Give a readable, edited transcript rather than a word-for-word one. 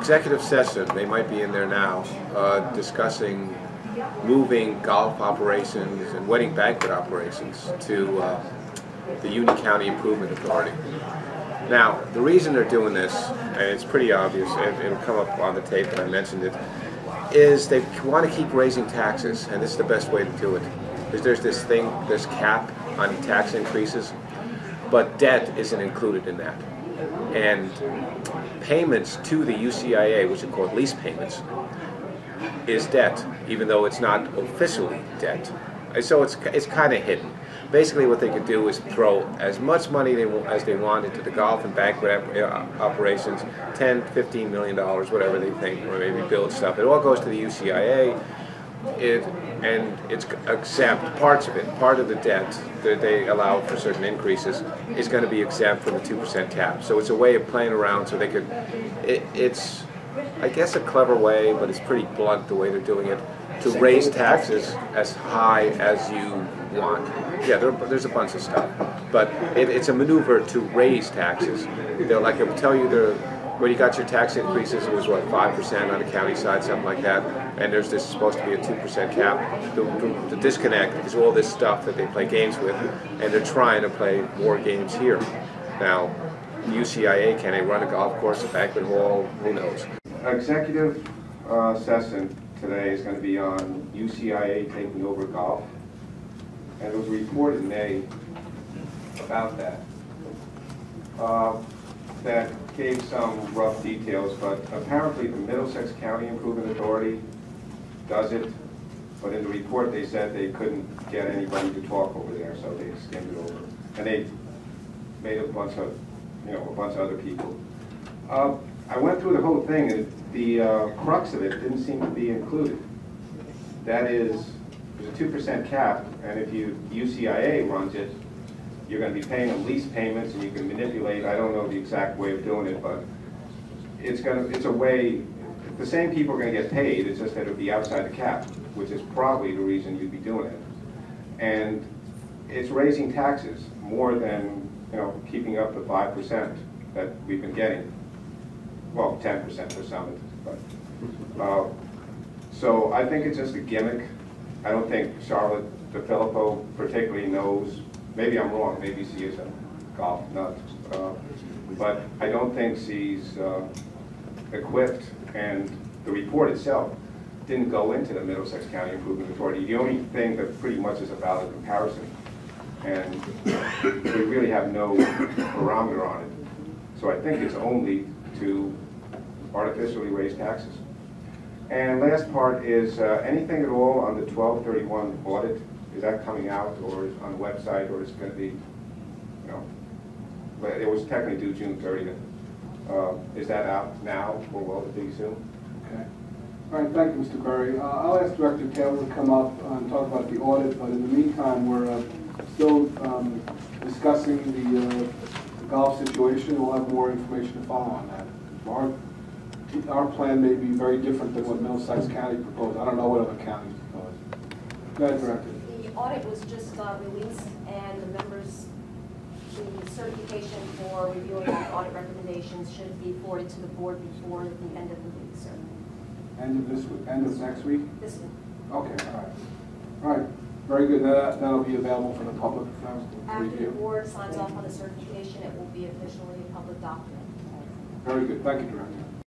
executive session, they might be in there now, discussing moving golf operations and wedding banquet operations to the Union County Improvement Authority. Now, the reason they're doing this, and it's pretty obvious, and it'll come up on the tape and I mentioned it, is they want to keep raising taxes, and this is the best way to do it. Because there's this thing, there's cap on tax increases, but debt isn't included in that. And payments to the UCIA, which are called lease payments, is debt, even though it's not officially debt. And so it's kind of hidden. Basically what they could do is throw as much money as they want into the golf and banquet operations, $10, $15 million, whatever they think, or maybe build stuff. It all goes to the UCIA, and it's exempt, parts of it, part of the debt that they allow for certain increases is going to be exempt from the 2% cap. So it's a way of playing around so they could, it's, I guess, a clever way, but it's pretty blunt the way they're doing it, to raise taxes as high as you want. Yeah, there's a bunch of stuff, but it's a maneuver to raise taxes. They'll, like, it'll tell you when you got your tax increases, it was what, 5% on the county side, something like that, and there's this supposed to be a 2% cap. The disconnect is all this stuff that they play games with, and they're trying to play more games here. Now, UCIA, can they run a golf course, a banquet hall? Who knows? Executive session today is going to be on UCIA taking over golf, and there was a report in May about that. That gave some rough details, but apparently the Middlesex County Improvement Authority does it, but in the report they said they couldn't get anybody to talk over there, so they skimmed it over. And they made a bunch of other people. I went through the whole thing, and the crux of it didn't seem to be included. That is, there's a 2% cap, and if UCIA runs it, you're going to be paying them lease payments, and you can manipulate. I don't know the exact way of doing it, but it's a way. The same people are going to get paid. It's just that it'll be outside the cap, which is probably the reason you'd be doing it. And it's raising taxes more than keeping up the 5% that we've been getting. Well, 10% for some, but so I think it's just a gimmick. I don't think Charlotte DeFilippo particularly knows. Maybe I'm wrong, maybe she is a golf nut, but I don't think she's equipped, and the report itself didn't go into the Middlesex County Improvement Authority. The only thing that pretty much is a valid comparison, and we really have no barometer on it. So I think it's only to artificially raise taxes. And last part is anything at all on the 1231 audit. Is that coming out, or is on the website, or is it going to be, it was technically due June 30th. Is that out now, or will it be soon? Okay. All right, thank you, Mr. Curry. I'll ask Director Taylor to come up and talk about the audit, but in the meantime, we're still discussing the golf situation. We'll have more information to follow on that. Our plan may be very different than what Middlesex County proposed. I don't know what other counties proposed. Go ahead, Director. The audit was just released, and the members, the certification for reviewing the audit recommendations should be forwarded to the board before the end of the week, sir. End of this week? End of next week? This week. Okay, all right. All right, very good. That'll be available for the public to After review. the board signs off on the certification, it will be officially a public document. Very good. Thank you, Director.